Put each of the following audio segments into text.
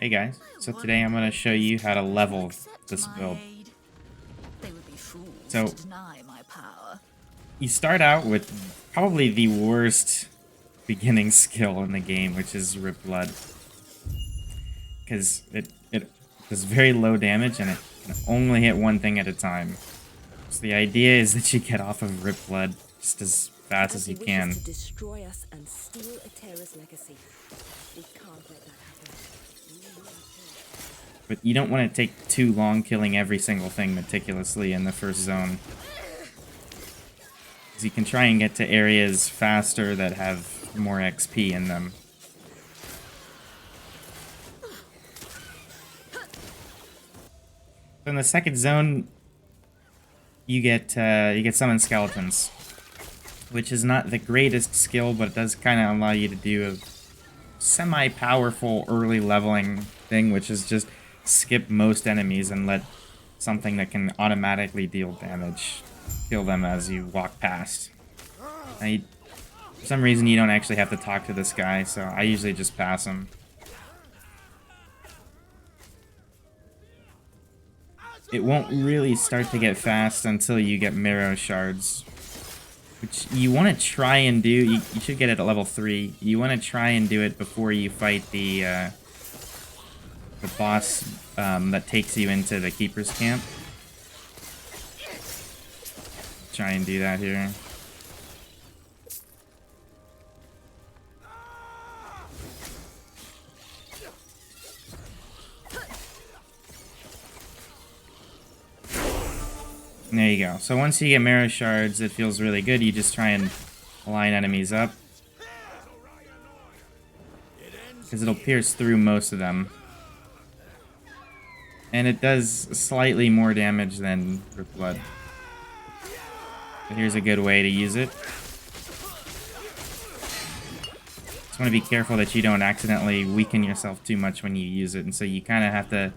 Hey guys, so today I'm going to show you how to level this build. So, you start out with probably the worst beginning skill in the game, which is Rip Blood. Because it does very low damage and it can only hit one thing at a time. So the idea is that you get off of Rip Blood just as fast as you can. To destroy us and steal Atera's legacy. We can't let that happen. But you don't want to take too long killing every single thing meticulously in the first zone. Because you can try and get to areas faster that have more XP in them. So in the second zone, you get summoned skeletons, which is not the greatest skill, but it does kind of allow you to do a semi-powerful early leveling thing, which is just skip most enemies and let something that can automatically deal damage kill them as you walk past. For some reason, you don't actually have to talk to this guy, so I usually just pass him. It won't really start to get fast until you get marrow shards, which you want to try and do. You should get it at level 3. You want to try and do it before you fight the boss that takes you into the Keeper's Camp. Try and do that here. And there you go. So once you get marrow shards, it feels really good. You just try and line enemies up, because it'll pierce through most of them. And it does slightly more damage than Rip Blood. But here's a good way to use it. Just want to be careful that you don't accidentally weaken yourself too much when you use it. And so you kind of have to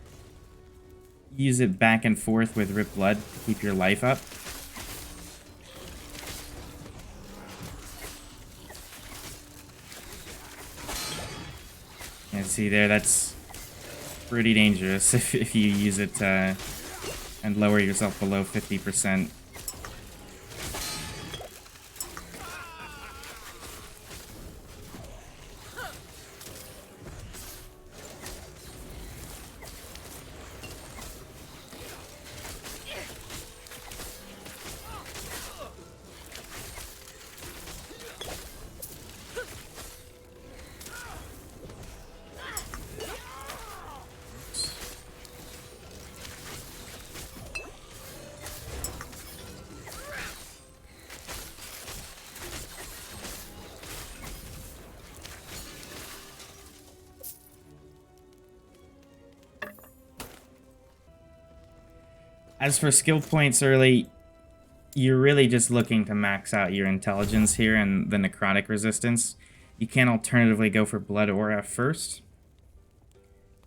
use it back and forth with Rip Blood to keep your life up. And see there, that's pretty dangerous if you use it and lower yourself below 50%. As for skill points early, you're really just looking to max out your intelligence here and the necrotic resistance. You can alternatively go for blood aura first.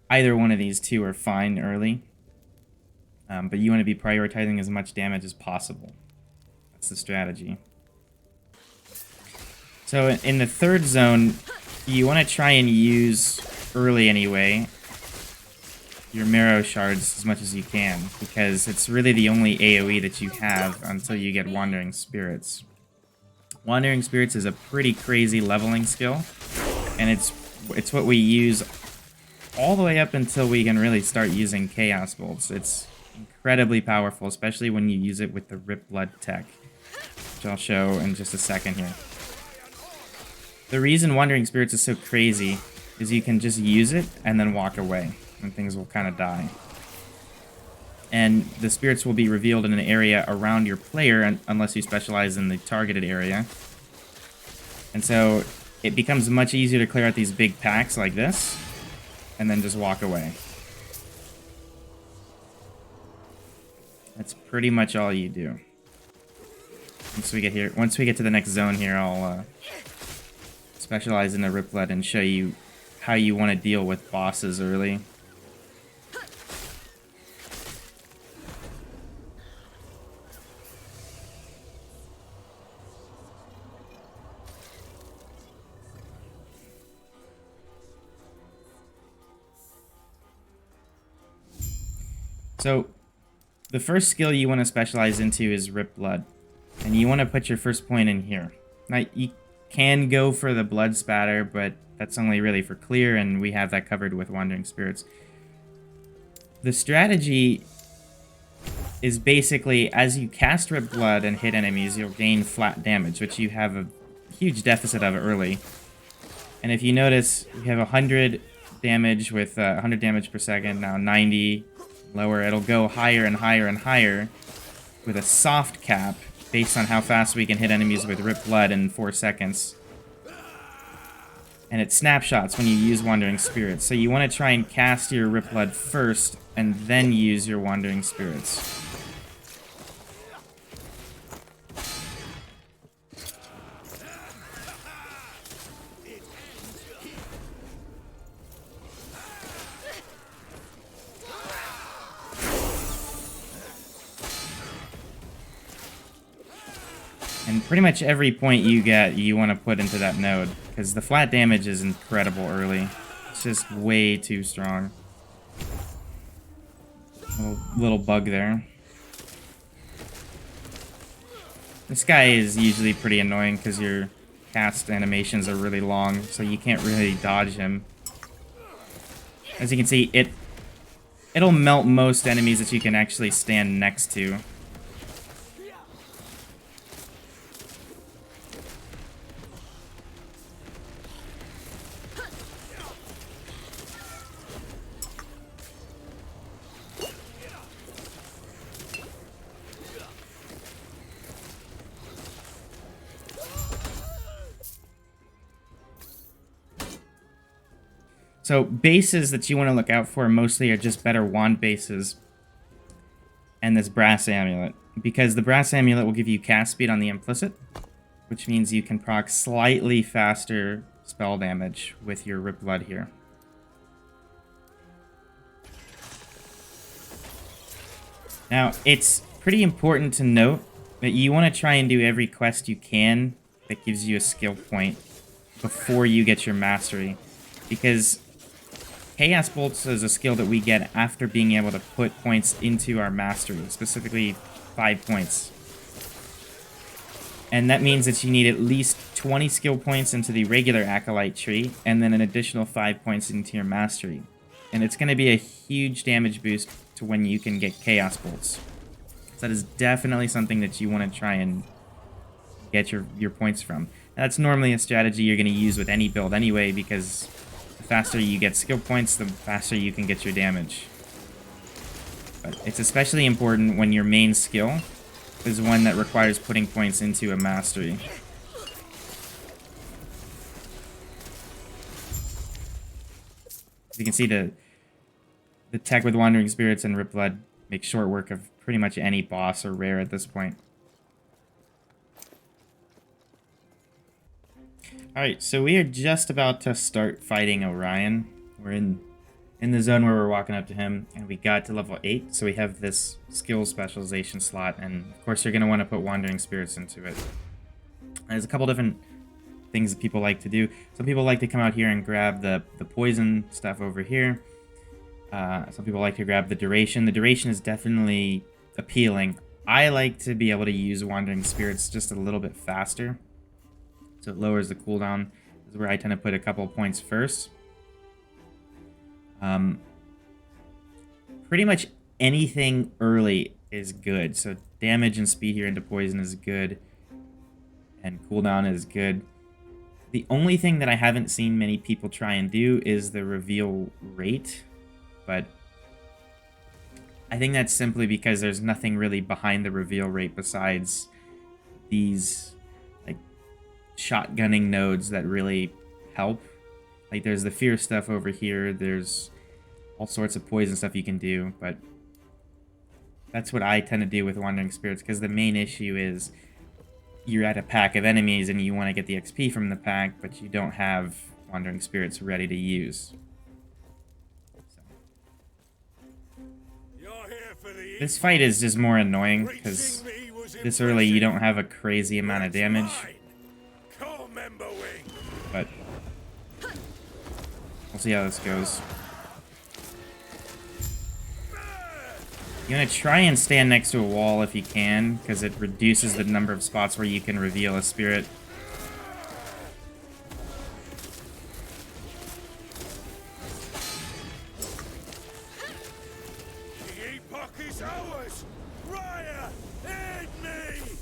Either one of these two are fine early, but you want to be prioritizing as much damage as possible. That's the strategy. So in the third zone, you want to try and use early anyway your marrow shards as much as you can, because it's really the only AoE that you have until you get Wandering Spirits. Wandering Spirits is a pretty crazy leveling skill, and it's what we use all the way up until we can really start using Chaos Bolts. It's incredibly powerful, especially when you use it with the Rip Blood tech, which I'll show in just a second here. The reason Wandering Spirits is so crazy is you can just use it and then walk away, and things will kind of die. And the spirits will be revealed in an area around your player unless you specialize in the targeted area. And so it becomes much easier to clear out these big packs like this and then just walk away. That's pretty much all you do. Once we get to the next zone here, I'll specialize in the Rip Blood and show you how you want to deal with bosses early. So the first skill you want to specialize into is Rip Blood. And you want to put your first point in here. Now, you can go for the Blood Spatter, but that's only really for clear, and we have that covered with Wandering Spirits. The strategy is basically, as you cast Rip Blood and hit enemies, you'll gain flat damage, which you have a huge deficit of early. And if you notice, you have 100 damage with 100 damage per second, now 90, lower. It'll go higher and higher and higher with a soft cap based on how fast we can hit enemies with Rip Blood in 4 seconds. And it snapshots when you use Wandering Spirits. So you want to try and cast your Rip Blood first, and then use your Wandering Spirits. And pretty much every point you get, you want to put into that node, because the flat damage is incredible early. It's just way too strong. Little bug there. This guy is usually pretty annoying because your cast animations are really long, so you can't really dodge him. As you can see, it'll melt most enemies that you can actually stand next to. So bases that you want to look out for mostly are just better wand bases and this brass amulet. Because the brass amulet will give you cast speed on the implicit, which means you can proc slightly faster spell damage with your Rip Blood here. Now, it's pretty important to note that you want to try and do every quest you can that gives you a skill point before you get your mastery. Because Chaos Bolts is a skill that we get after being able to put points into our mastery, specifically 5 points. And that means that you need at least 20 skill points into the regular Acolyte tree, and then an additional 5 points into your mastery. And it's going to be a huge damage boost to when you can get Chaos Bolts. So that is definitely something that you want to try and get your points from. That's normally a strategy you're going to use with any build anyway, because the faster you get skill points, the faster you can get your damage. But it's especially important when your main skill is one that requires putting points into a mastery. As you can see, the tech with Wandering Spirits and Rip Blood makes short work of pretty much any boss or rare at this point. Alright, so we are just about to start fighting Orion. We're in the zone where we're walking up to him, and we got to level 8, so we have this skill specialization slot, and of course you're going to want to put Wandering Spirits into it. There's a couple different things that people like to do. Some people like to come out here and grab the poison stuff over here. Some people like to grab the duration. The duration is definitely appealing. I like to be able to use Wandering Spirits just a little bit faster, so it lowers the cooldown. This is where I tend to put a couple points first. Pretty much anything early is good. So damage and speed here into poison is good, and cooldown is good. The only thing that I haven't seen many people try and do is the reveal rate, but I think that's simply because there's nothing really behind the reveal rate besides these like shotgunning nodes that really help. Like there's the fear stuff over here, there's all sorts of poison stuff you can do, but that's what I tend to do with Wandering Spirits, because the main issue is you're at a pack of enemies and you want to get the XP from the pack, but you don't have Wandering Spirits ready to use. So. This fight is just more annoying, because this early you don't have a crazy amount of damage. But we'll see how this goes. You want to try and stand next to a wall if you can, because it reduces the number of spots where you can reveal a spirit. The Epoch is ours! Raya, aid me!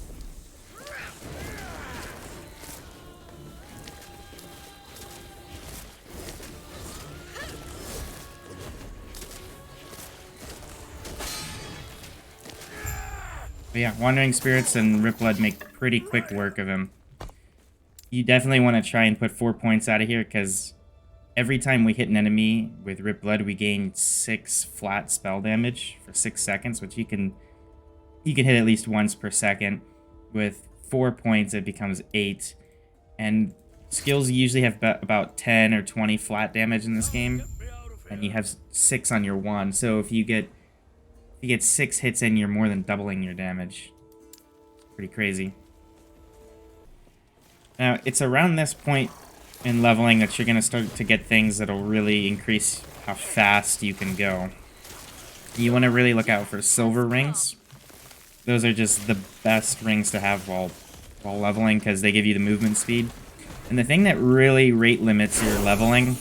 But yeah, Wandering Spirits and Rip Blood make pretty quick work of him. You definitely want to try and put 4 points out of here, because every time we hit an enemy with Rip Blood, we gain 6 flat spell damage for 6 seconds, which you can hit at least once per second. With 4 points, it becomes 8. And skills usually have about 10 or 20 flat damage in this game, and you have 6 on your wand. So if you get 6 hits in, you're more than doubling your damage. Pretty crazy. Now, it's around this point in leveling that you're going to start to get things that'll really increase how fast you can go. You want to really look out for silver rings. Those are just the best rings to have while leveling, because they give you the movement speed. And the thing that really rate limits your leveling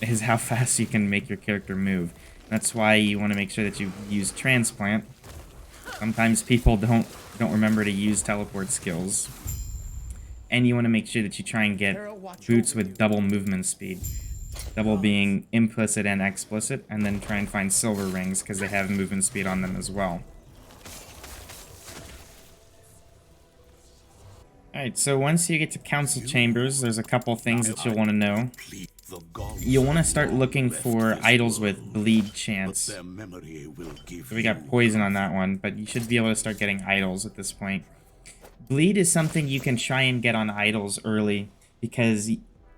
is how fast you can make your character move. That's why you want to make sure that you use transplant. Sometimes people don't remember to use teleport skills. And you want to make sure that you try and get boots with double movement speed. Double being implicit and explicit, and then try and find silver rings because they have movement speed on them as well. Alright, so once you get to council chambers, there's a couple things that you'll want to know. You'll want to start looking for idols with bleed chance. So we got poison on that one, but you should be able to start getting idols at this point. Bleed is something you can try and get on idols early, because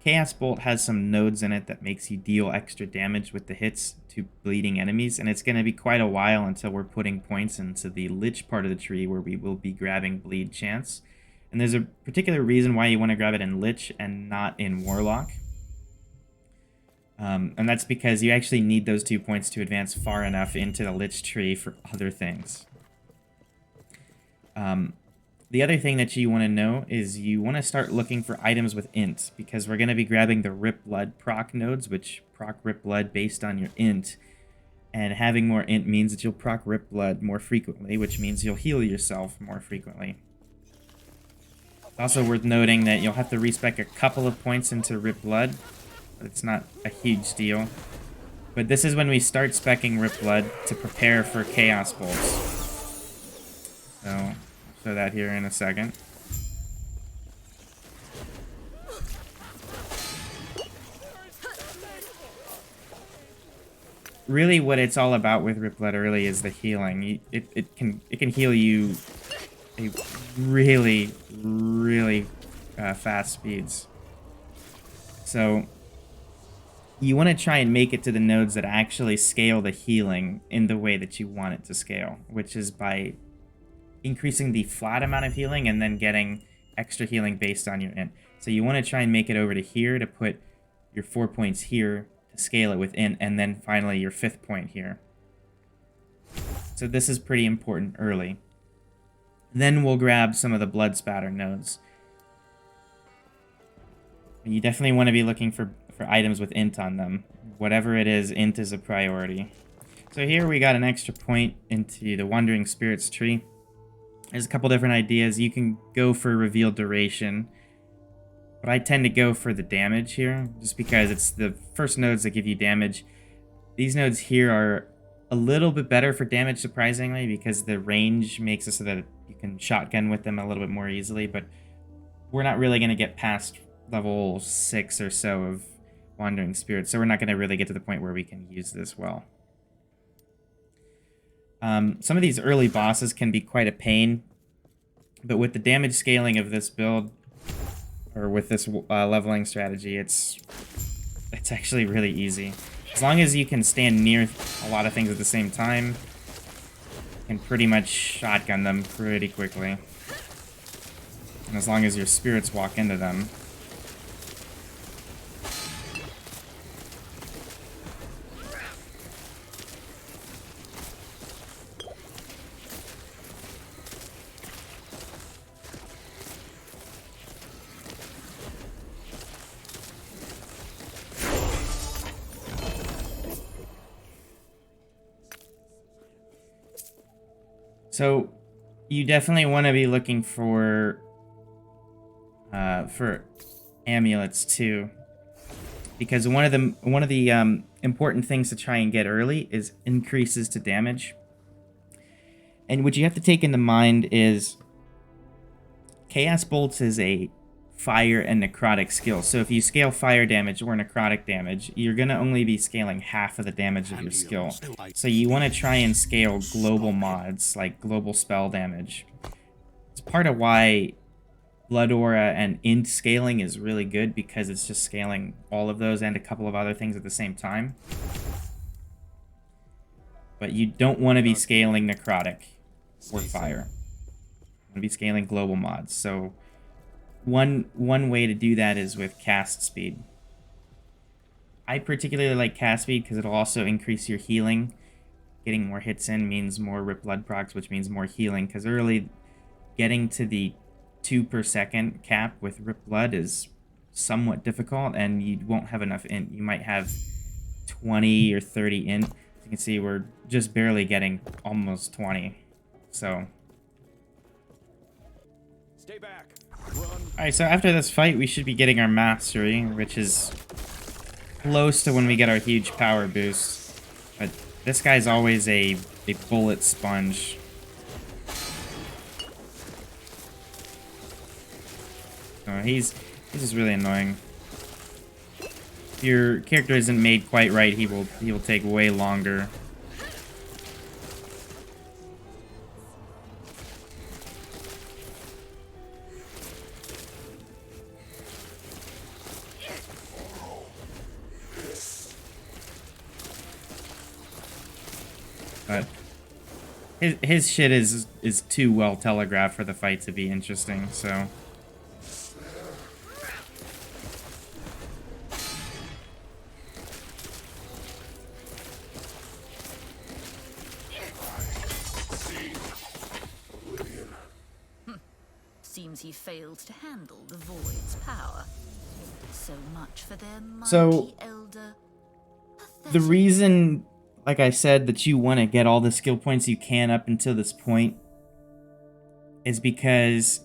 Chaos Bolt has some nodes in it that makes you deal extra damage with the hits to bleeding enemies, and it's going to be quite a while until we're putting points into the Lich part of the tree where we will be grabbing bleed chance. And there's a particular reason why you want to grab it in Lich and not in Warlock. And that's because you actually need those 2 points to advance far enough into the Lich tree for other things. The other thing that you want to know is you want to start looking for items with int, because we're going to be grabbing the Rip Blood proc nodes, which proc Rip Blood based on your int. And having more int means that you'll proc Rip Blood more frequently, which means you'll heal yourself more frequently. It's also worth noting that you'll have to respec a couple of points into Rip Blood. It's not a huge deal. But this is when we start speccing Rip Blood to prepare for Chaos Bolts. So, I'll show that here in a second. Really what it's all about with Rip Blood early is the healing. It can heal you a really fast speeds. So you want to try and make it to the nodes that actually scale the healing in the way that you want it to scale, which is by increasing the flat amount of healing and then getting extra healing based on your int. So you want to try and make it over to here to put your 4 points here to scale it with int, and then finally your 5th point here. So this is pretty important early. Then we'll grab some of the blood spatter nodes. You definitely want to be looking for items with int on them. Whatever it is, int is a priority. So here we got an extra point into the Wandering Spirits tree. There's a couple different ideas. You can go for reveal duration, but I tend to go for the damage here, just because it's the first nodes that give you damage. These nodes here are a little bit better for damage, surprisingly, because the range makes it so that you can shotgun with them a little bit more easily, but we're not really going to get past level 6 or so of Wandering Spirits, so we're not going to really get to the point where we can use this well. Some of these early bosses can be quite a pain, but with the damage scaling of this build, or with this leveling strategy, it's actually really easy. As long as you can stand near a lot of things at the same time, you can pretty much shotgun them pretty quickly. And as long as your spirits walk into them. So you definitely want to be looking for amulets too, because one of the important things to try and get early is increases to damage. And what you have to take into mind is Chaos Bolts is a fire and necrotic skill. So if you scale fire damage or necrotic damage, you're going to only be scaling half of the damage of your skill. So you want to try and scale global mods, like global spell damage. It's part of why Blood Aura and Int scaling is really good, because it's just scaling all of those and a couple of other things at the same time. But you don't want to be scaling necrotic or fire. You want to be scaling global mods. So one way to do that is with cast speed. I particularly like cast speed because it'll also increase your healing. Getting more hits in means more rip blood procs, which means more healing, because early getting to the 2 per second cap with rip blood is somewhat difficult, and you won't have enough int. You might have 20 or 30 int. As you can see, we're just barely getting almost 20. So Stay back. Run. alright, so after this fight, we should be getting our mastery, which is close to when we get our huge power boost. But this guy's always a bullet sponge. So he's just really annoying. If your character isn't made quite right, he will take way longer. But his shit is too well telegraphed for the fight to be interesting, so. Seems he failed to handle the void's power. So much for their mighty So, elder. the reason, like I said, that you want to get all the skill points you can up until this point is because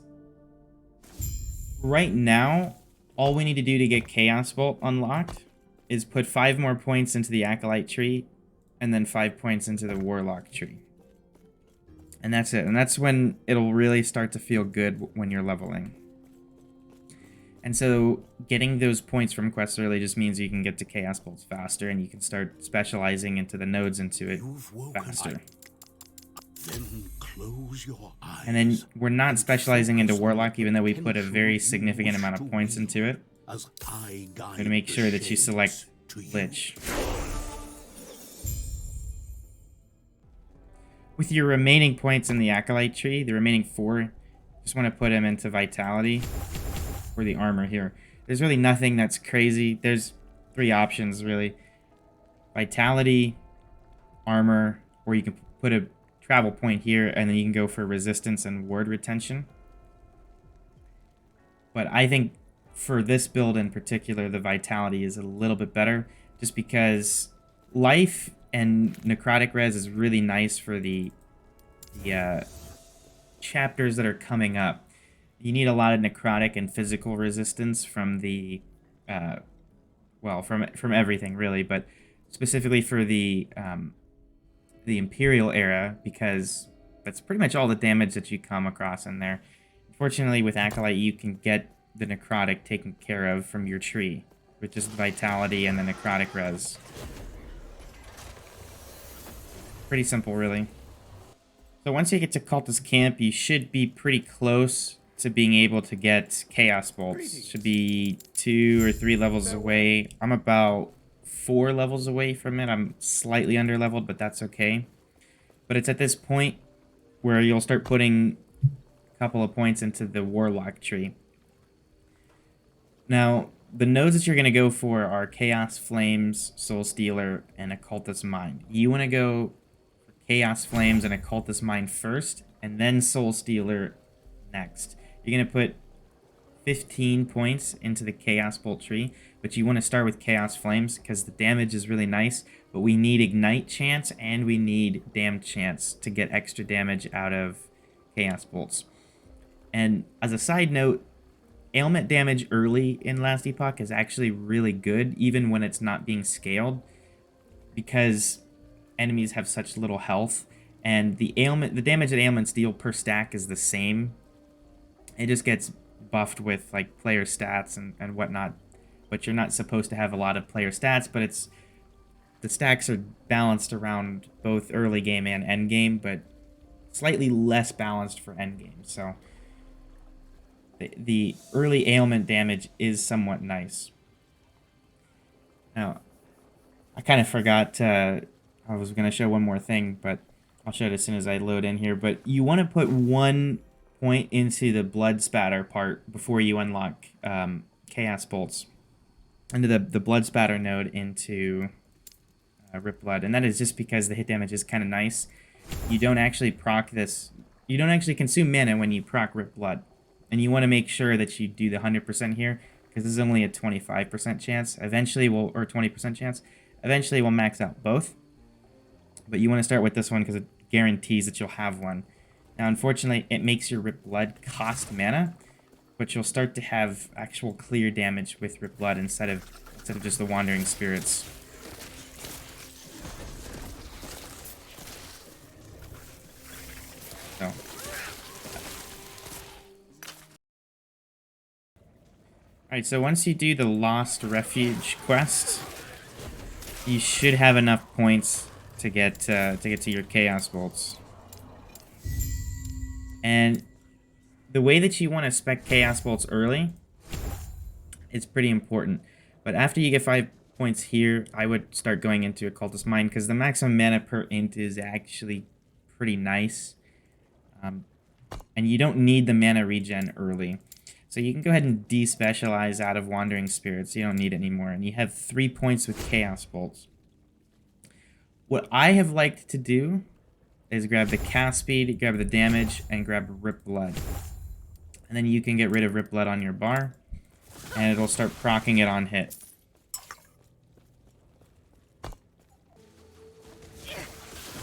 right now, all we need to do to get Chaos Bolt unlocked is put 5 more points into the Acolyte tree and then 5 points into the Warlock tree. And that's it. And that's when it'll really start to feel good when you're leveling. And so getting those points from quests early just means you can get to Chaos Bolts faster, and you can start specializing into the nodes into it faster. Then close your eyes. And then we're not specializing into Warlock, even though we put a very significant amount of points into it. As I guide We're going to make sure that you select Lich. With your remaining points in the Acolyte tree, the remaining 4, just want to put them into Vitality or the armor here. There's really nothing that's crazy. There's 3 options, really. Vitality, armor, or you can put a travel point here, and then you can go for resistance and ward retention. But I think for this build in particular, the Vitality is a little bit better, just because life and necrotic res is really nice for the chapters that are coming up. You need a lot of necrotic and physical resistance from the, well, from everything really, but specifically for the Imperial era, because that's pretty much all the damage that you come across in there. Unfortunately, with Acolyte, you can get the necrotic taken care of from your tree, with just the Vitality and the necrotic res. Pretty simple, really. So once you get to Cultist Camp, you should be pretty close to being able to get Chaos Bolts. Should be 2 or 3 levels away. I'm about 4 levels away from it. I'm slightly under-leveled, but that's okay. But it's at this point where you'll start putting a couple of points into the Warlock tree. Now, the nodes that you're going to go for are Chaos Flames, Soul Stealer, and Occultist Mind. You want to go for Chaos Flames and Occultist Mind first, and then Soul Stealer next. You're going to put 15 points into the Chaos Bolt tree, but you want to start with Chaos Flames because the damage is really nice, but we need Ignite chance and we need Damn chance to get extra damage out of Chaos Bolts. And as a side note, ailment damage early in Last Epoch is actually really good, even when it's not being scaled, because enemies have such little health, and the damage that ailments deal per stack is the same. It just gets buffed with like player stats and whatnot, but you're not supposed to have a lot of player stats, but the stacks are balanced around both early game and end game, but slightly less balanced for end game. So the early ailment damage is somewhat nice. Now, I kind of forgot, I was going to show one more thing, but I'll show it as soon as I load in here. But you want to put 1 point into the blood spatter part before you unlock Chaos Bolts. Into the blood spatter node into Rip Blood. And that is just because the hit damage is kind of nice. You don't actually proc this. You don't actually consume mana when you proc Rip Blood. And you want to make sure that you do the 100% here, because this is only a 25% chance. Eventually we'll, or 20% chance. Eventually we'll max out both. But you want to start with this one because it guarantees that you'll have one. Now, unfortunately, it makes your Rip Blood cost mana, but you'll start to have actual clear damage with Rip Blood instead of just the Wandering Spirits. So. Alright, so once you do the Lost Refuge quest, you should have enough points to get to your Chaos Bolts. And the way that you want to spec Chaos Bolts early is pretty important. But after you get 5 points here, I would start going into Occultist Mind, because the maximum mana per int is actually pretty nice. And you don't need the mana regen early. So you can go ahead and despecialize out of Wandering Spirits. You don't need it anymore. And you have 3 points with Chaos Bolts. What I have liked to do is grab the cast speed, grab the damage, and grab Rip Blood. And then you can get rid of Rip Blood on your bar, and it'll start proccing it on hit.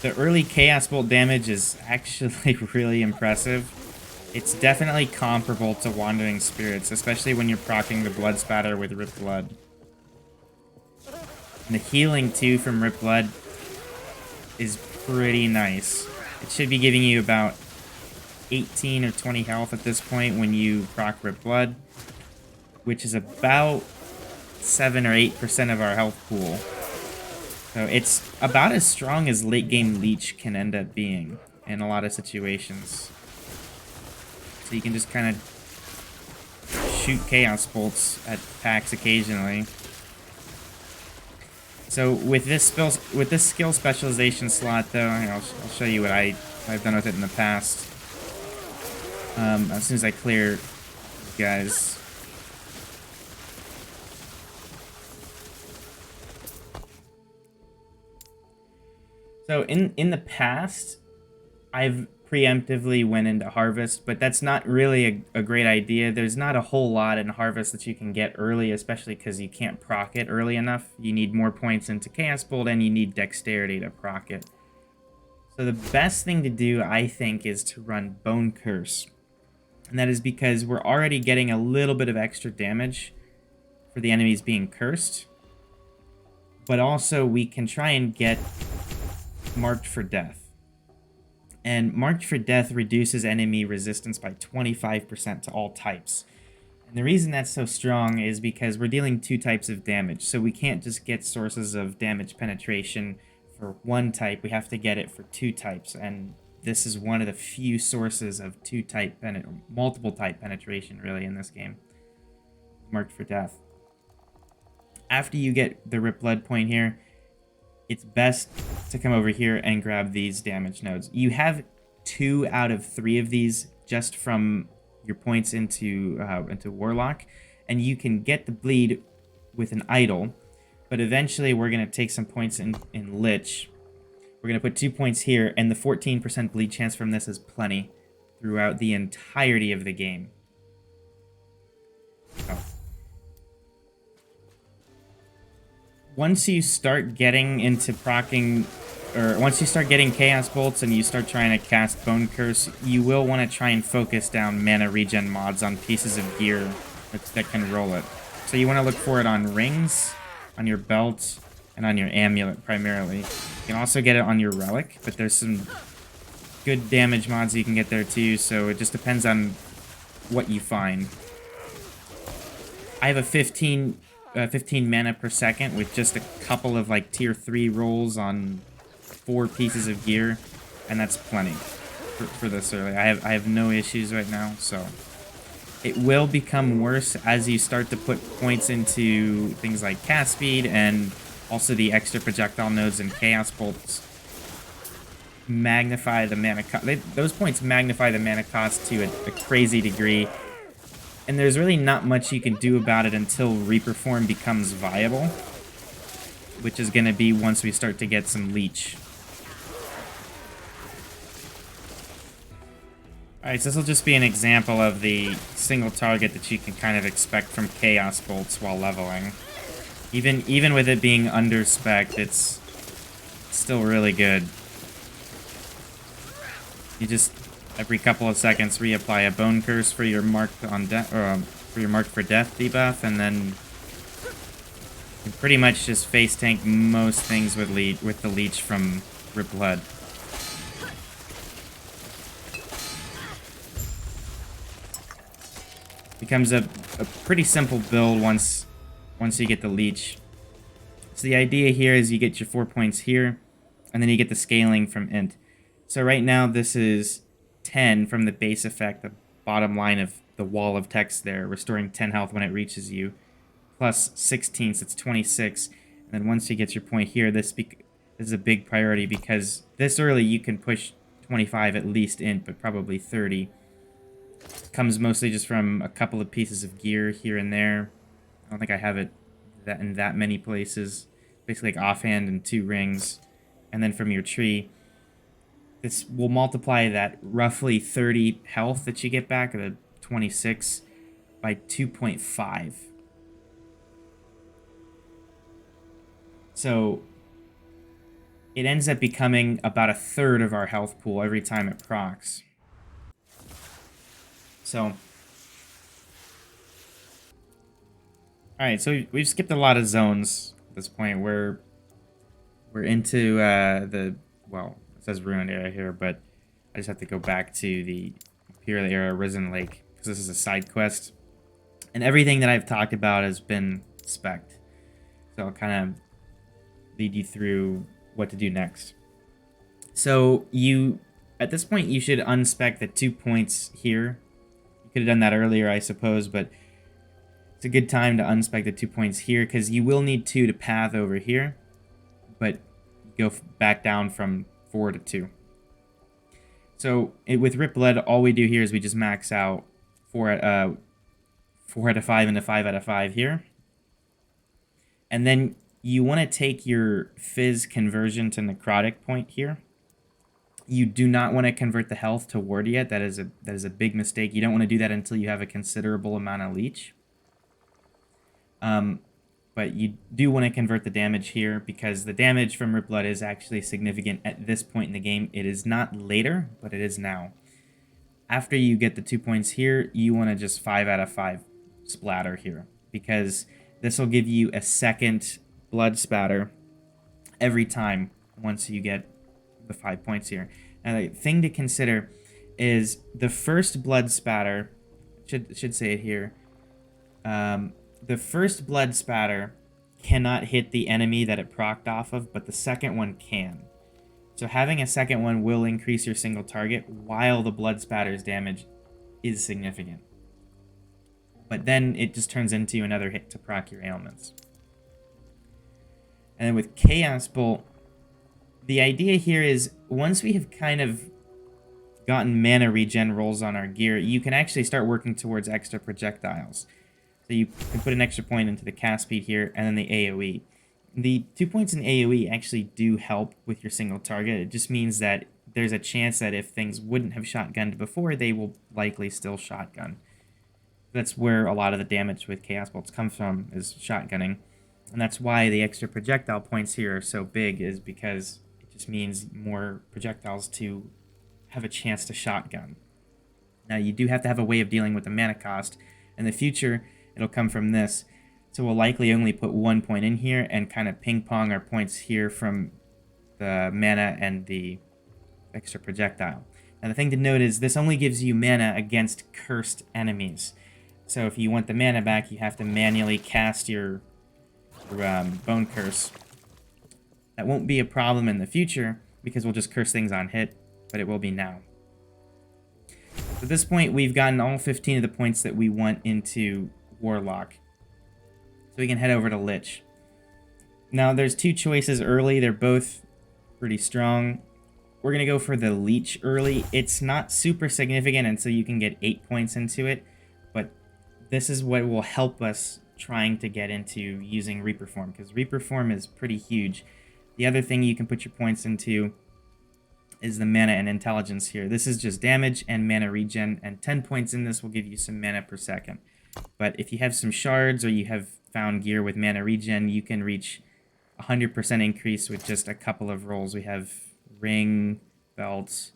The early Chaos Bolt damage is actually really impressive. It's definitely comparable to Wandering Spirits, especially when you're proccing the Blood Spatter with Rip Blood. And the healing, too, from Rip Blood is pretty nice. It should be giving you about 18 or 20 health at this point when you proc Rip Blood, which is about 7 or 8% of our health pool. So it's about as strong as late game Lich can end up being in a lot of situations. So you can just kind of shoot Chaos Bolts at packs occasionally. So with this skill specialization slot, though, I'll show you what I've done with it in the past. As soon as I clear these guys. So in the past, I've preemptively went into Harvest, but that's not really a great idea. There's not a whole lot in Harvest that you can get early, especially because you can't proc it early enough. You need more points into Chaos Bolt, and you need Dexterity to proc it. So the best thing to do, I think, is to run Bone Curse. And that is because we're already getting a little bit of extra damage for the enemies being cursed. But also, we can try and get Marked for Death. And Marked for Death reduces enemy resistance by 25% to all types. And the reason that's so strong is because we're dealing 2 types of damage. So we can't just get sources of damage penetration for 1 type. We have to get it for 2 types. And this is one of the few sources of multiple type penetration, really, in this game. Marked for Death. After you get the Rip Blood point here, it's best to come over here and grab these damage nodes. You have 2 out of 3 of these just from your points into Warlock, and you can get the bleed with an idol, but eventually we're going to take some points in Lich. We're going to put 2 points here, and the 14% bleed chance from this is plenty throughout the entirety of the game. Oh. once you start getting into proccing, or once you start getting Chaos Bolts and you start trying to cast Bone Curse, you will want to try and focus down mana regen mods on pieces of gear that can roll it. So you want to look for it on rings, on your belt, and on your amulet primarily. You can also get it on your relic, but there's some good damage mods you can get there too, so it just depends on what you find. I have a 15 mana per second with just a couple of like tier 3 rolls on 4 pieces of gear, and that's plenty for this early. I have no issues right now, so it will become worse as you start to put points into things like cast speed, and also the extra projectile nodes and chaos bolts magnify the mana cost. Those points magnify the mana cost to a crazy degree, and there's really not much you can do about it until Reaper Form becomes viable, which is going to be once we start to get some Leech. Alright, so this will just be an example of the single target that you can kind of expect from Chaos Bolts while leveling. Even with it being under spec, it's still really good. You just, every couple of seconds, reapply a Bone Curse for your marked on death, or for your marked for death debuff, and then you pretty much just face tank most things with the Leech from Rip Blood. Becomes a pretty simple build once you get the Leech. So the idea here is you get your 4 points here, and then you get the scaling from Int. So right now this is 10 from the base effect, the bottom line of the wall of text there, restoring 10 health when it reaches you, plus 16, so it's 26. And then once you get your point here, this is a big priority, because this early you can push 25 at least Int, but probably 30. Comes mostly just from a couple of pieces of gear here and there. I don't think I have it in that many places. Basically like offhand and 2 rings. And then from your tree. This will multiply that roughly 30 health that you get back, the 26, by 2.5. So it ends up becoming about a third of our health pool every time it procs. So, alright, so we've skipped a lot of zones at this point. We're into well, it says Ruined Area here, but I just have to go back to the Imperial Era Risen Lake, because this is a side quest. And everything that I've talked about has been spec'd. So I'll kind of lead you through what to do next. So at this point, you should unspec the 2 points here. Could have done that earlier, I suppose, but it's a good time to unspec the 2 points here, because you will need 2 to path over here, but go back down from 4 to 2. So with Rip Blood, all we do here is we just max out 4 out of 5 into 5 out of 5 here. And then you want to take your Fizz conversion to Necrotic point here. You do not want to convert the health to Ward yet. That is a big mistake. You don't want to do that until you have a considerable amount of Leech. But you do want to convert the damage here, because the damage from Rip Blood is actually significant at this point in the game. It is not later, but it is now. After you get the 2 points here, you want to just 5 out of 5 splatter here, because this will give you a second blood spatter every time once you get the 5 points here. Now, the thing to consider is the first blood spatter, should say it here, the first blood spatter cannot hit the enemy that it procced off of, but the second one can. So having a second one will increase your single target, while the blood spatter's damage is significant. But then it just turns into another hit to proc your ailments. And then with Chaos Bolt, the idea here is once we have kind of gotten mana regen rolls on our gear, you can actually start working towards extra projectiles. So you can put an extra point into the cast speed here, and then the AoE. The 2 points in AoE actually do help with your single target. It just means that there's a chance that if things wouldn't have shotgunned before, they will likely still shotgun. That's where a lot of the damage with Chaos Bolts comes from, is shotgunning. And that's why the extra projectile points here are so big, is because it just means more projectiles to have a chance to shotgun. Now, you do have to have a way of dealing with the mana cost. In the future, it'll come from this. So we'll likely only put 1 point in here and kind of ping-pong our points here from the mana and the extra projectile. Now, the thing to note is this only gives you mana against cursed enemies. So if you want the mana back, you have to manually cast your Bone Curse. That won't be a problem in the future because we'll just curse things on hit, but it will be now. So at this point, we've gotten all 15 of the points that we want into Warlock. So we can head over to Lich. Now, there's two choices early. They're both pretty strong. We're going to go for the Leech early. It's not super significant until you can get 8 points into it, but this is what will help us trying to get into using Reaper Form, because Reaper Form is pretty huge. The other thing you can put your points into is the mana and intelligence here. This is just damage and mana regen, and 10 points in this will give you some mana per second. But if you have some shards or you have found gear with mana regen, you can reach 100% increase with just a couple of rolls. We have ring, belts,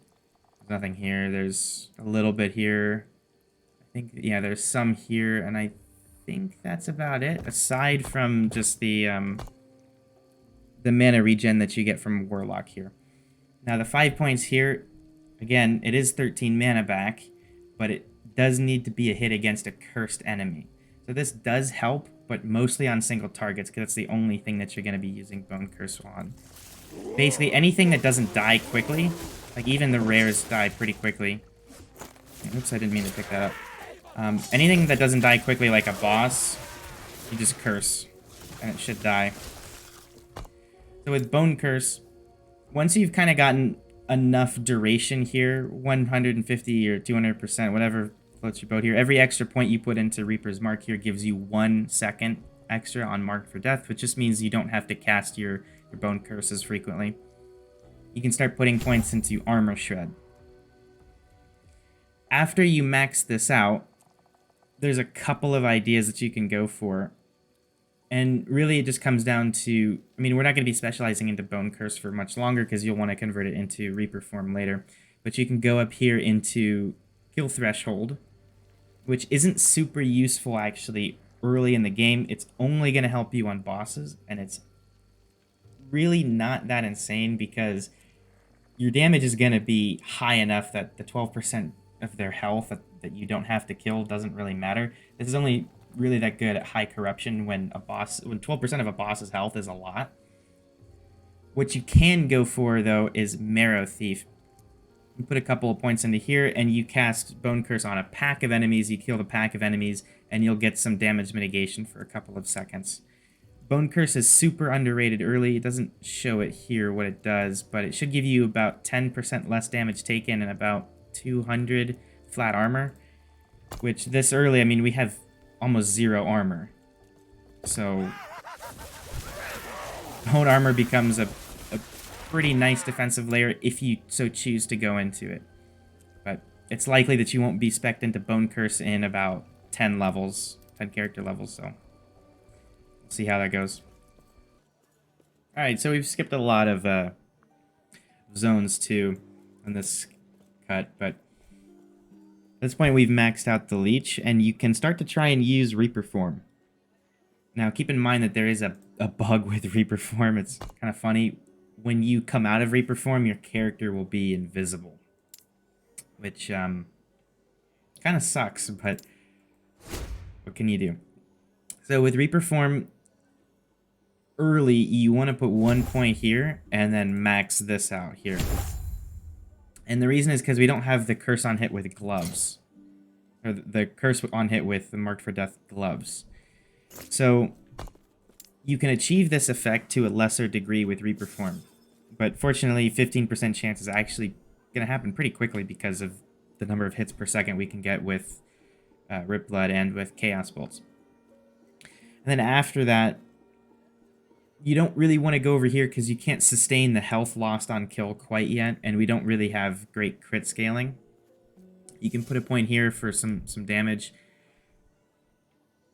nothing here. There's a little bit here. I think, yeah, there's some here, and I think that's about it, aside from just the mana regen that you get from Warlock here. Now, the 5 points here, again, it is 13 mana back, but it does need to be a hit against a cursed enemy. So this does help, but mostly on single targets, because it's the only thing that you're going to be using Bone Curse on. Basically, anything that doesn't die quickly, like even the rares die pretty quickly. Oops, I didn't mean to pick that up. Anything that doesn't die quickly, like a boss, you just curse, and it should die. So with Bone Curse, once you've kind of gotten enough duration here, 150 or 200%, whatever floats your boat here, every extra point you put into Reaper's Mark here gives you 1 second extra on Mark for Death, which just means you don't have to cast your Bone Curses frequently. You can start putting points into Armor Shred. After you max this out, there's a couple of ideas that you can go for. And really, it just comes down to, I mean, we're not going to be specializing into Bone Curse for much longer because you'll want to convert it into Reaper Form later. But you can go up here into Kill Threshold, which isn't super useful, actually, early in the game. It's only going to help you on bosses, and it's really not that insane because your damage is going to be high enough that the 12% of their health that you don't have to kill doesn't really matter. This is only really that good at high corruption when 12% of a boss's health is a lot. What you can go for, though, is Marrow Thief. You put a couple of points into here, and you cast Bone Curse on a pack of enemies. You kill the pack of enemies, and you'll get some damage mitigation for a couple of seconds. Bone Curse is super underrated early. It doesn't show it here what it does, but it should give you about 10% less damage taken and about 200 flat armor, which this early, I mean, we have almost 0 armor. So Bone Armor becomes a pretty nice defensive layer if you so choose to go into it. But it's likely that you won't be spec'd into Bone Curse in about 10 levels, 10 character levels, so we'll see how that goes. Alright, so we've skipped a lot of zones too in this cut, but at this point we've maxed out the Leech, and you can start to try and use Reaper Form. Now keep in mind that there is a bug with Reaper Form. It's kind of funny. When you come out of Reaper Form, your character will be invisible, which kind of sucks, but what can you do? So with Reaper Form, early, you want to put 1 point here and then max this out here. And the reason is because we don't have the curse on hit with gloves. Or the curse on hit with the Marked for Death gloves. So you can achieve this effect to a lesser degree with Reaper Form. But fortunately, 15% chance is actually going to happen pretty quickly because of the number of hits per second we can get with Rip Blood and with Chaos Bolts. And then after that, you don't really want to go over here because you can't sustain the health lost on kill quite yet, and we don't really have great crit scaling. You can put a point here for some damage.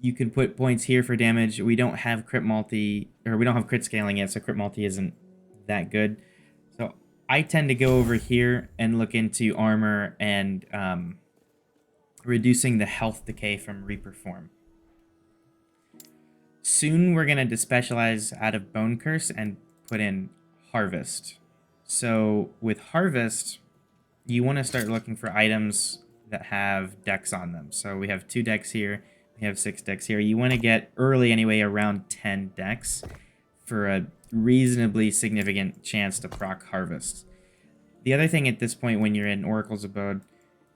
You can put points here for damage. We don't have crit multi, or we don't have crit scaling yet, so crit multi isn't that good. So I tend to go over here and look into armor and reducing the health decay from Reaper form. Soon we're going to despecialize out of Bone Curse and put in Harvest. So with Harvest, you want to start looking for items that have decks on them. So we have 2 decks here. We have 6 decks here. You want to get early anyway around 10 decks for a reasonably significant chance to proc Harvest. The other thing at this point when you're in Oracle's Abode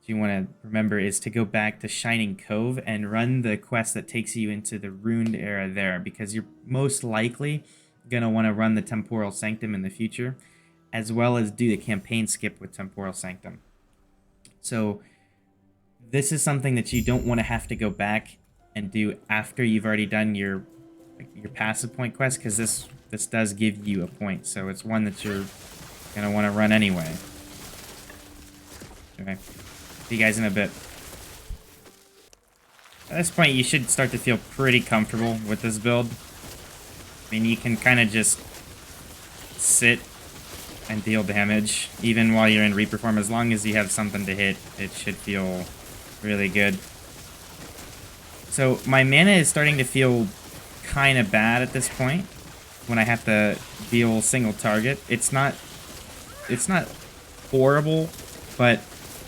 you want to remember is to go back to Shining Cove and run the quest that takes you into the Ruined Era there, because you're most likely going to want to run the Temporal Sanctum in the future, as well as do the campaign skip with Temporal Sanctum. So this is something that you don't want to have to go back and do after you've already done your passive point quest, because this does give you a point, so it's one that you're going to want to run anyway. Okay. See you guys in a bit. At this point, you should start to feel pretty comfortable with this build. I mean, you can kind of just sit and deal damage, even while you're in Reaper form. As long as you have something to hit, it should feel really good. So, my mana is starting to feel kind of bad at this point, when I have to deal single target. It's not horrible, but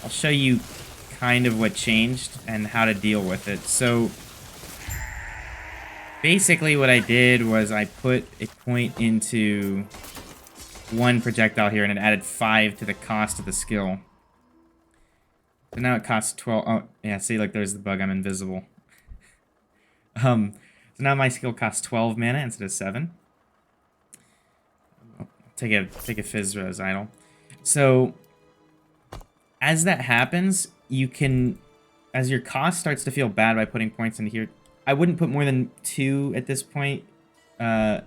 I'll show you kind of what changed and how to deal with it. So basically what I did was I put a point into one projectile here and it added 5 to the cost of the skill. So now it costs 12. Oh, yeah, see, like there's the bug, I'm invisible. So now my skill costs 12 mana instead of 7. I'll take a Fizz Res idle. So as that happens, you can, as your cost starts to feel bad by putting points into here, I wouldn't put more than 2 at this point into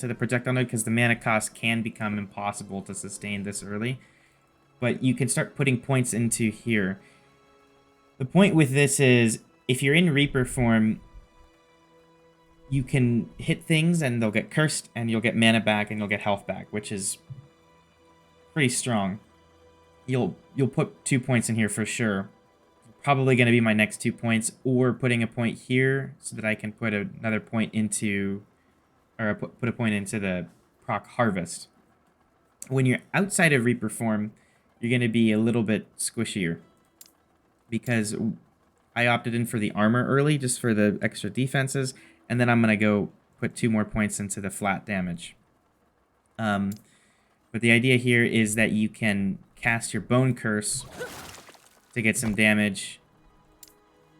the projectile node, because the mana cost can become impossible to sustain this early. But you can start putting points into here. The point with this is, if you're in Reaper form, you can hit things and they'll get cursed, and you'll get mana back and you'll get health back, which is pretty strong. You'll put 2 points in here for sure. Probably going to be my next 2 points, or putting a point here so that I can put another point into, or put a point into the proc Harvest. When you're outside of Reaper form, you're going to be a little bit squishier, because I opted in for the armor early just for the extra defenses, and then I'm going to go put 2 more points into the flat damage. But the idea here is that you can cast your Bone Curse to get some damage,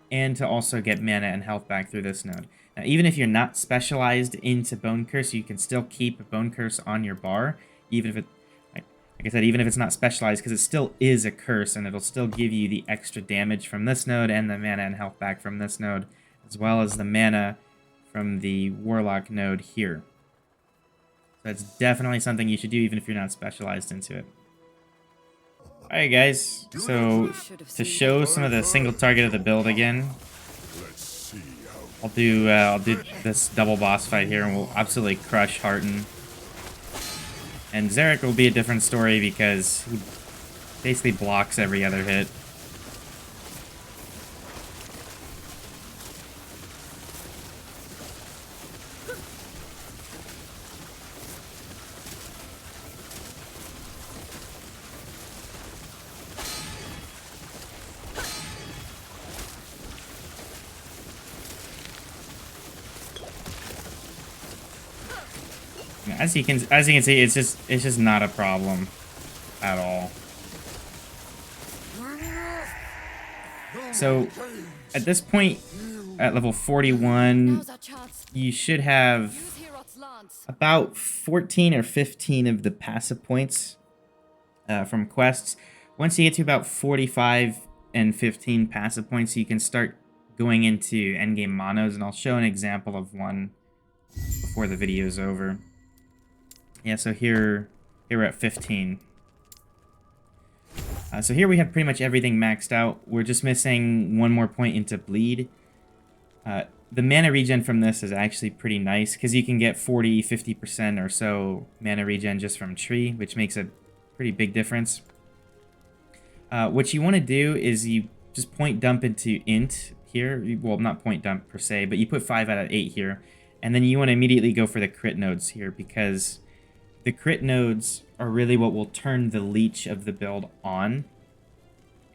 and to also get mana and health back through this node. Now, even if you're not specialized into Bone Curse, you can still keep a Bone Curse on your bar, even if it, like I said, even if it's not specialized, because it still is a curse, and it'll still give you the extra damage from this node, and the mana and health back from this node, as well as the mana from the Warlock node here. So that's definitely something you should do, even if you're not specialized into it. Alright guys, so to show some of the single target of the build again, I'll do this double boss fight here, and we'll absolutely crush Hearten. And Zarek will be a different story because he basically blocks every other hit. As you can see, it's just not a problem at all. So at this point, at level 41, you should have about 14 or 15 of the passive points from quests. Once you get to about 45 and 15 passive points, you can start going into endgame monos, and I'll show an example of one before the video is over. Yeah, so here we're at 15. So here we have pretty much everything maxed out. We're just missing 1 more point into bleed. the mana regen from this is actually pretty nice because you can get 40, 50% or so mana regen just from tree, which makes a pretty big difference. What you want to do is you just point dump into int here. Well, not point dump per se, but you put 5 out of 8 here. And then you want to immediately go for the crit nodes here because the crit nodes are really what will turn the leech of the build on.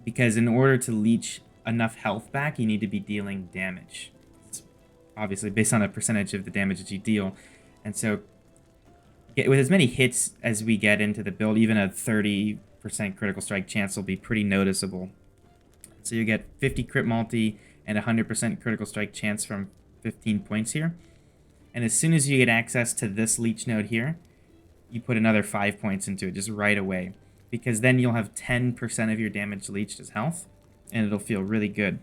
Because in order to leech enough health back, you need to be dealing damage. It's obviously based on a percentage of the damage that you deal. And so with as many hits as we get into the build, even a 30% critical strike chance will be pretty noticeable. So you get 50 crit multi and 100% critical strike chance from 15 points here. And as soon as you get access to this leech node here, you put another 5 points into it just right away. Because then you'll have 10% of your damage leached as health, and it'll feel really good.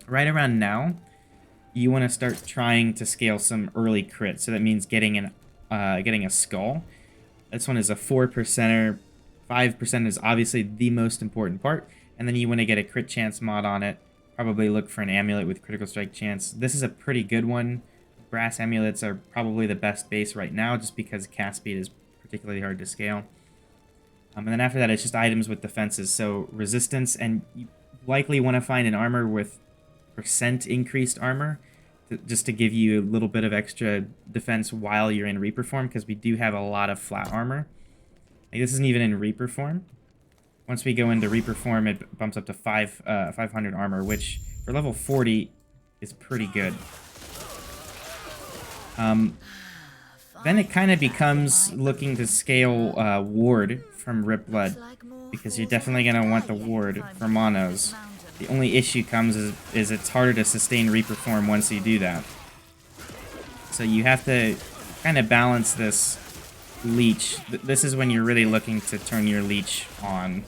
Right around now, you want to start trying to scale some early crits. So that means getting a skull. This one is a 4%er. 5% is obviously the most important part. And then you want to get a crit chance mod on it. Probably look for an amulet with critical strike chance. This is a pretty good one. Brass amulets are probably the best base right now just because cast speed is particularly hard to scale. And then after that, it's just items with defenses. So resistance, and you likely want to find an armor with % increased armor just to give you a little bit of extra defense while you're in Reaper form, because we do have a lot of flat armor. Like, this isn't even in Reaper form. Once we go into Reaper form, it bumps up to 500 armor, which for level 40 is pretty good. Then it kind of becomes looking to scale ward from Rip Blood, because you're definitely going to want the ward for monos. The only issue comes is it's harder to sustain Reaper form once you do that. So you have to kind of balance this leech. This is when you're really looking to turn your leech on.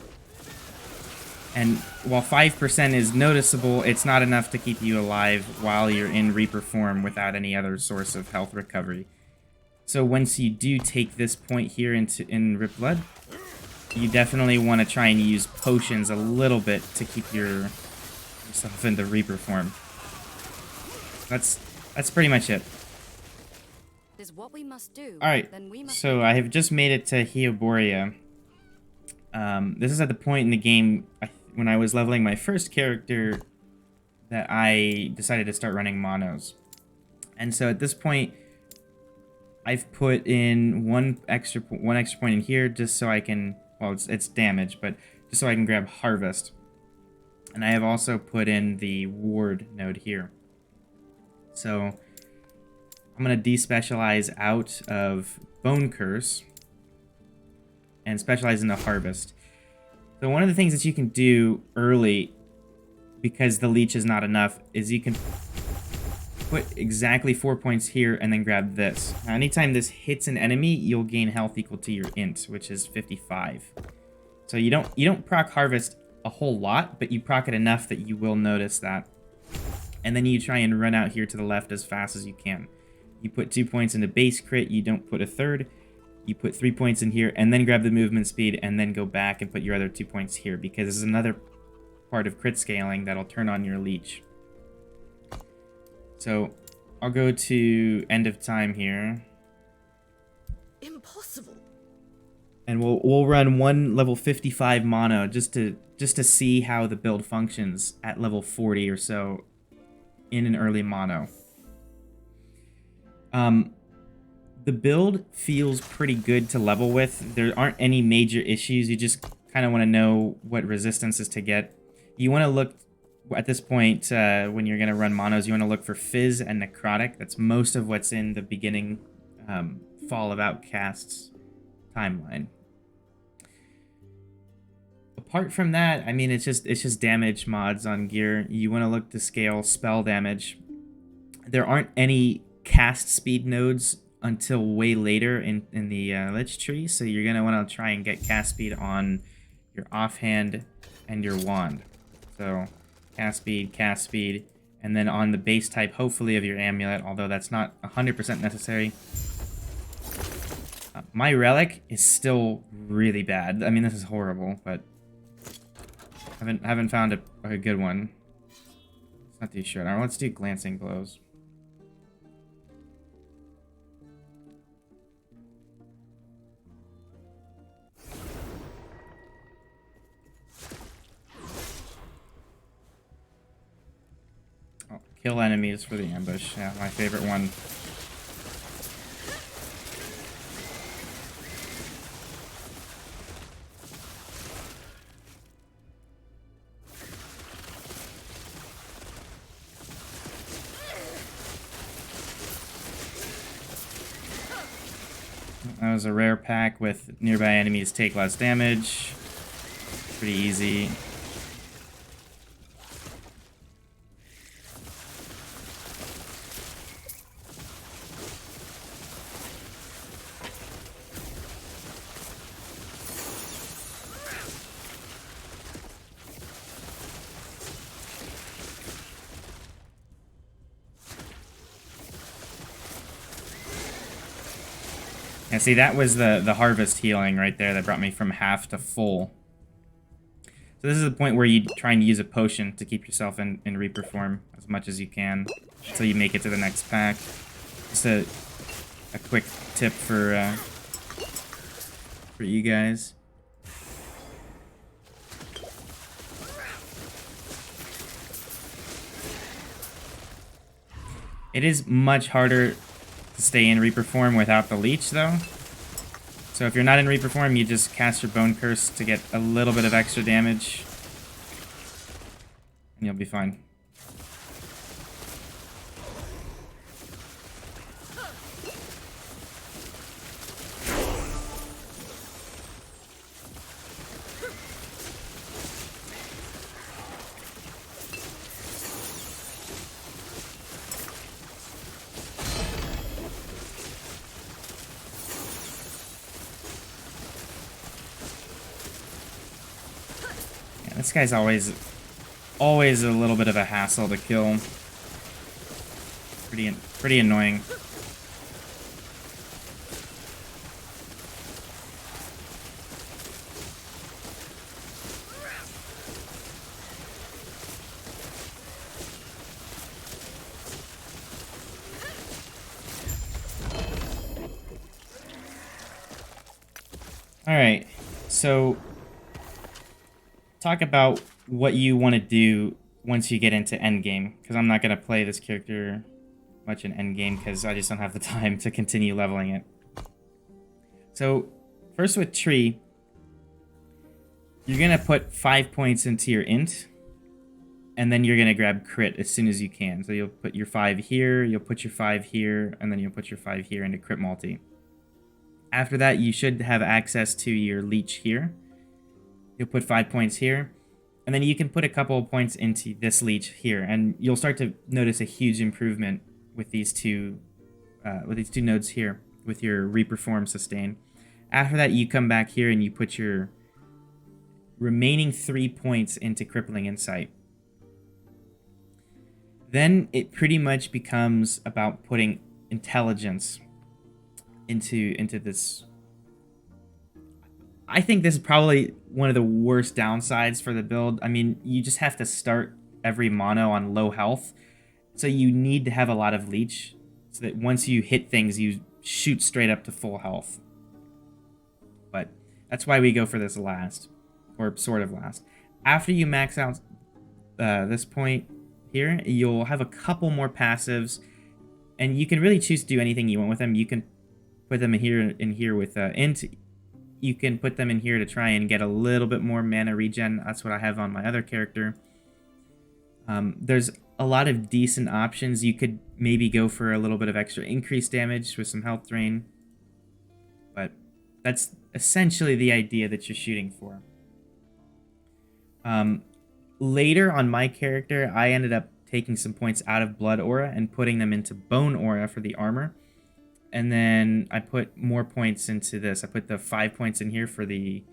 And while 5% is noticeable, it's not enough to keep you alive while you're in Reaper form without any other source of health recovery. So once you do take this point here in Rip Blood, you definitely want to try and use potions a little bit to keep yourself into Reaper form. That's pretty much it. Is what we must do. Alright, so I have just made it to Heoboria. This is at the point in the game when I was leveling my first character that I decided to start running monos. And so at this point, I've put in one extra point in here just so I can, well, it's damage, but just so I can grab Harvest. And I have also put in the Ward node here. So I'm going to despecialize out of Bone Curse and specialize into Harvest. So one of the things that you can do early, because the leech is not enough, is you can put exactly 4 points here and then grab this. Now, anytime this hits an enemy, you'll gain health equal to your int, which is 55. So you don't proc Harvest a whole lot, but you proc it enough that you will notice that. And then you try and run out here to the left as fast as you can. You put 2 points into base crit, you don't put a third. You put 3 points in here, and then grab the movement speed, and then go back and put your other 2 points here, because this is another part of crit scaling that'll turn on your leech. So I'll go to end of time here. Impossible. And we'll run one level 55 mono just to see how the build functions at level 40 or so in an early mono. The build feels pretty good to level with. There aren't any major issues. You just kind of want to know what resistance is to get. You want to look, at this point, when you're going to run monos, you want to look for Fizz and Necrotic. That's most of what's in the beginning Fall of Outcasts timeline. Apart from that, I mean, it's just damage mods on gear. You want to look to scale spell damage. There aren't any cast speed nodes until way later in the Lich tree, so you're going to want to try and get cast speed on your offhand and your wand. So cast speed, and then on the base type, hopefully, of your amulet, although that's not 100% necessary. My relic is still really bad. I mean, this is horrible, but haven't found a good one. Not too sure. Now let's do glancing blows. Oh, kill enemies for the ambush. Yeah, my favorite one. That was a rare pack with nearby enemies take less damage. Pretty easy. And see, that was the harvest healing right there that brought me from half to full. So this is the point where you try and use a potion to keep yourself in Reaper form as much as you can until you make it to the next pack. Just a quick tip for you guys. It is much harder to stay in Reaper form without the Leech, though. So if you're not in Reaper form, you just cast your Bone Curse to get a little bit of extra damage. And you'll be fine. This guy's always a little bit of a hassle to kill. Pretty annoying. All right, so talk about what you want to do once you get into endgame, because I'm not going to play this character much in endgame because I just don't have the time to continue leveling it. So first with Tree, you're going to put 5 points into your int, and then you're going to grab crit as soon as you can. So you'll put your 5 here, you'll put your 5 here, and then you'll put your 5 here into crit multi. After that, you should have access to your Leech here. You'll put 5 points here, and then you can put a couple of points into this Leech here, and you'll start to notice a huge improvement with these two nodes here, with your Reaper form sustain. After that, you come back here and you put your remaining 3 points into Crippling Insight. Then it pretty much becomes about putting intelligence into this. I think this is probably one of the worst downsides for the build. I mean, you just have to start every mono on low health. So you need to have a lot of Leech so that once you hit things, you shoot straight up to full health. But that's why we go for this last, or sort of last. After you max out this point here, you'll have a couple more passives, and you can really choose to do anything you want with them. You can put them in here with int. You can put them in here to try and get a little bit more mana regen. That's what I have on my other character. There's a lot of decent options. You could maybe go for a little bit of extra increased damage with some health drain. But that's essentially the idea that you're shooting for. Later on my character, I ended up taking some points out of Blood Aura and putting them into Bone Aura for the armor. And then I put more points into this. I put the 5 points in here for the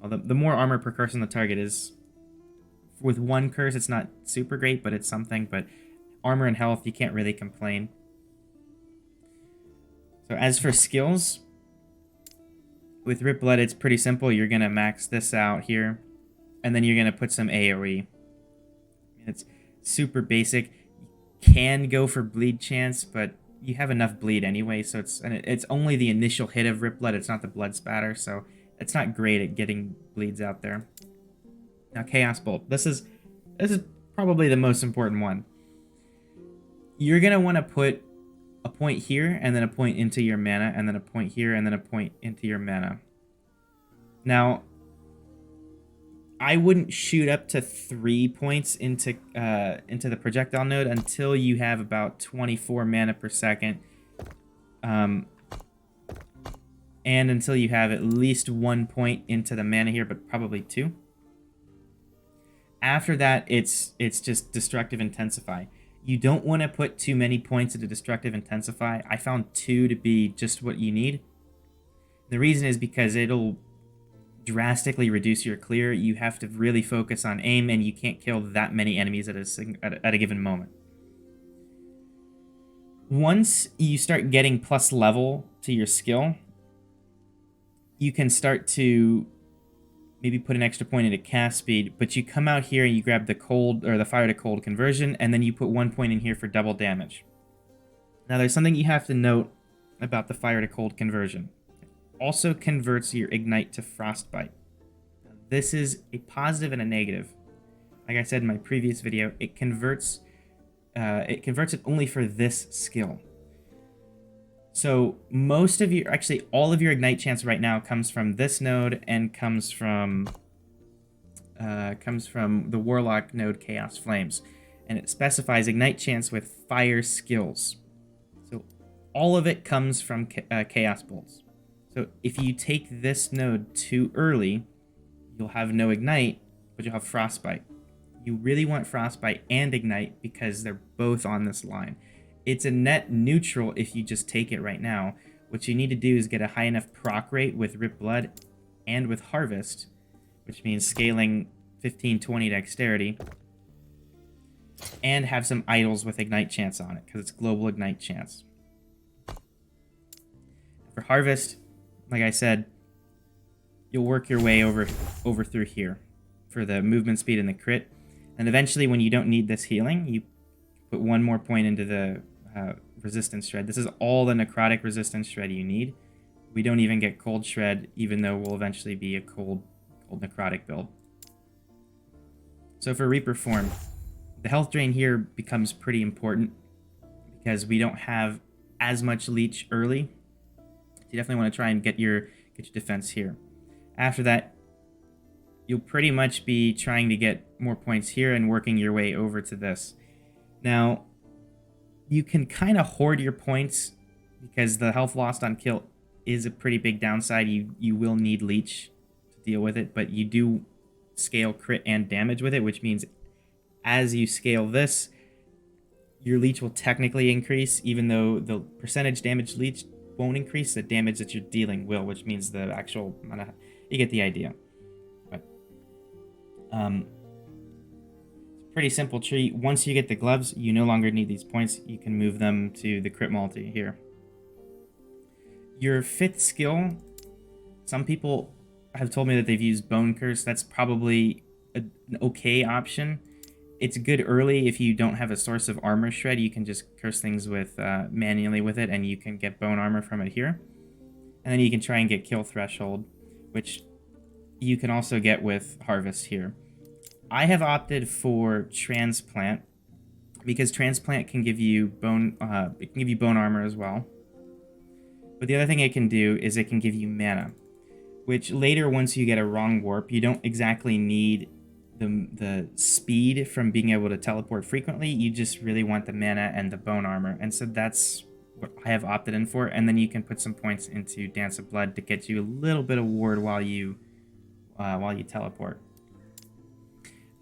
more armor per curse on the target is. With one curse, it's not super great, but it's something. But armor and health, you can't really complain. So as for skills, with Rip Blood, it's pretty simple. You're going to max this out here, and then you're going to put some AoE. super basic. You can go for bleed chance, but you have enough bleed anyway, so it's only the initial hit of Rip Blood, it's not the blood spatter, so it's not great at getting bleeds out there. Now Chaos Bolt. This is probably the most important one. You're gonna want to put a point here, and then a point into your mana, and then a point here, and then a point into your mana. Now, I wouldn't shoot up to 3 points into the projectile node until you have about 24 mana per second, and until you have at least 1 point into the mana here, but probably 2. After that, it's just Destructive Intensify. You don't want to put too many points into Destructive Intensify. I found 2 to be just what you need. The reason is because it'll drastically reduce your clear. You have to really focus on aim, and you can't kill that many enemies at a given moment. Once you start getting plus level to your skill, you can start to maybe put an extra point into cast speed, but you come out here and you grab the cold or the fire to cold conversion, and then you put 1 point in here for double damage. Now there's something you have to note about the fire to cold conversion. It also converts your ignite to frostbite. Now, this is a positive and a negative. Like I said in my previous video, it converts it only for this skill. So most of your, actually all of your ignite chance right now comes from this node and comes from the Warlock node Chaos Flames, and it specifies ignite chance with fire skills. So all of it comes from Chaos Bolts. So if you take this node too early, you'll have no ignite, but you'll have frostbite. You really want frostbite and ignite because they're both on this line. It's a net neutral if you just take it right now. What you need to do is get a high enough proc rate with Rip Blood and with Harvest, which means scaling 15-20 dexterity, and have some idols with ignite chance on it, because it's global ignite chance. For Harvest, like I said, you'll work your way over through here for the movement speed and the crit, and eventually when you don't need this healing, you put 1 more point into the resistance shred. This is all the necrotic resistance shred you need. We don't even get cold shred, even though we'll eventually be a cold necrotic build. So for Reaper form, the health drain here becomes pretty important because we don't have as much leech early. So you definitely want to try and get your defense here. After that, you'll pretty much be trying to get more points here and working your way over to this. Now, you can kind of hoard your points because the health lost on kill is a pretty big downside. You will need leech to deal with it, but you do scale crit and damage with it, which means as you scale this, your leech will technically increase, even though the percentage damage leech won't increase. The damage that you're dealing will, which means the actual you get the idea. But pretty simple tree. Once you get the gloves, you no longer need these points. You can move them to the crit multi here. Your 5th skill, some people have told me that they've used Bone Curse. That's probably an okay option. It's good early if you don't have a source of armor shred. You can just curse things with manually with it, and you can get bone armor from it here. And then you can try and get kill threshold, which you can also get with harvest here. I have opted for transplant because transplant can give you bone. It can give you bone armor as well. But the other thing it can do is it can give you mana, which later, once you get a wrong warp, you don't exactly need the speed from being able to teleport frequently. You just really want the mana and the bone armor, and so that's what I have opted in for. And then you can put some points into Dance of Blood to get you a little bit of ward while you teleport.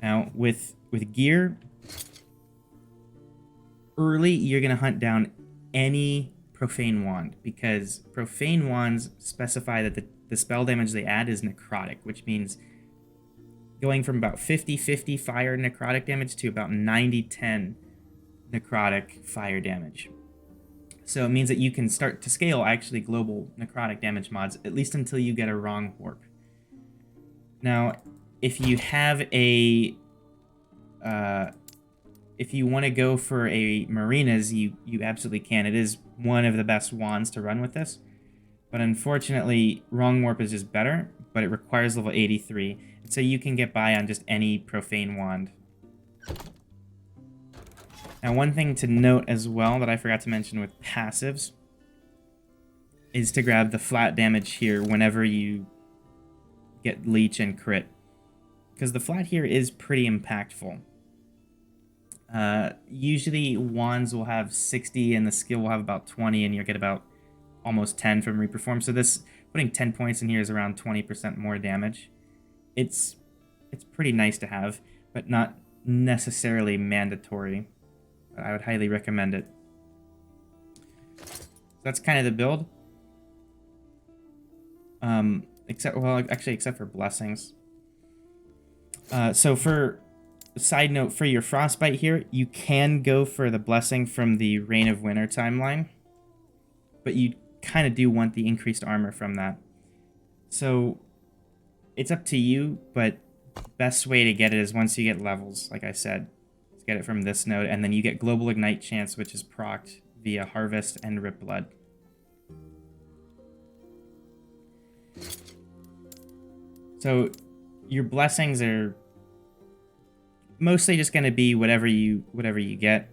Now, with gear, early, you're going to hunt down any Profane Wand, because Profane Wands specify that the spell damage they add is necrotic, which means going from about 50-50 fire necrotic damage to about 90-10 necrotic fire damage. So it means that you can start to scale actually global necrotic damage mods, at least until you get a wrong warp. Now, if you have a if you want to go for a Marina's, you absolutely can. It is one of the best wands to run with this. But unfortunately, Wrong Warp is just better, but it requires level 83. So you can get by on just any Profane wand. Now, one thing to note as well that I forgot to mention with passives is to grab the flat damage here whenever you get Leech and crit. Because the flat here is pretty impactful. Usually wands will have 60 and the skill will have about 20 and you'll get about almost 10 from Reperform. So this, putting 10 points in here is around 20% more damage. It's pretty nice to have, but not necessarily mandatory. I would highly recommend it. So that's kind of the build. Except for blessings. So for side note, for your frostbite here, you can go for the blessing from the Reign of Winter timeline, but you kind of do want the increased armor from that. So it's up to you, but best way to get it is once you get levels, like I said. Get it from this node, and then you get Global Ignite chance, which is procced via Harvest and Rip Blood. So your blessings are mostly just going to be whatever you get.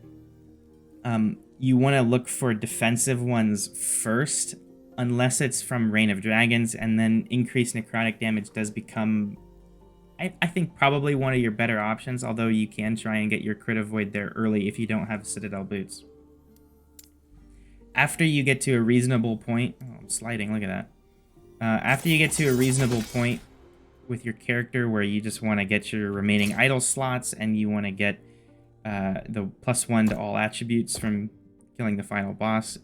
You want to look for defensive ones first, unless it's from Reign of Dragons, and then increased necrotic damage does become, I think, probably one of your better options, although you can try and get your crit avoid there early if you don't have Citadel boots. After you get to a reasonable point... Oh, I'm sliding, look at that. After you get to a reasonable point with your character where you just want to get your remaining idle slots and you want to get the +1 to all attributes from killing the final boss,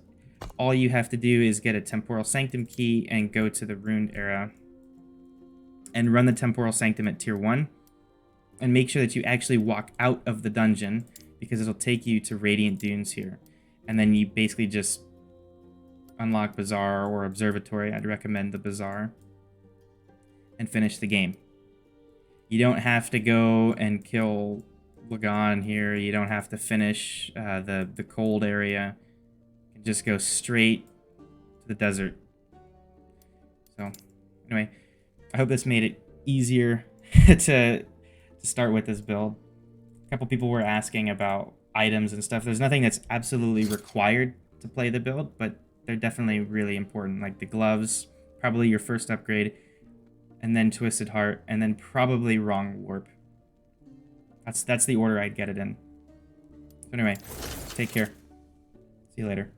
all you have to do is get a Temporal Sanctum key and go to the Ruined Era and run the Temporal Sanctum at tier 1, and make sure that you actually walk out of the dungeon, because it'll take you to Radiant Dunes here. And then you basically just unlock Bazaar or Observatory. I'd recommend the Bazaar. And finish the game. You don't have to go and kill Lagan here. You don't have to finish the cold area. You can just go straight to the desert. So, anyway, I hope this made it easier to start with this build. A couple people were asking about items and stuff. There's nothing that's absolutely required to play the build, but they're definitely really important. Like the gloves, probably your first upgrade, and then Twisted Heart, and then probably Wrong Warp. That's the order I'd get it in. So anyway, take care. See you later.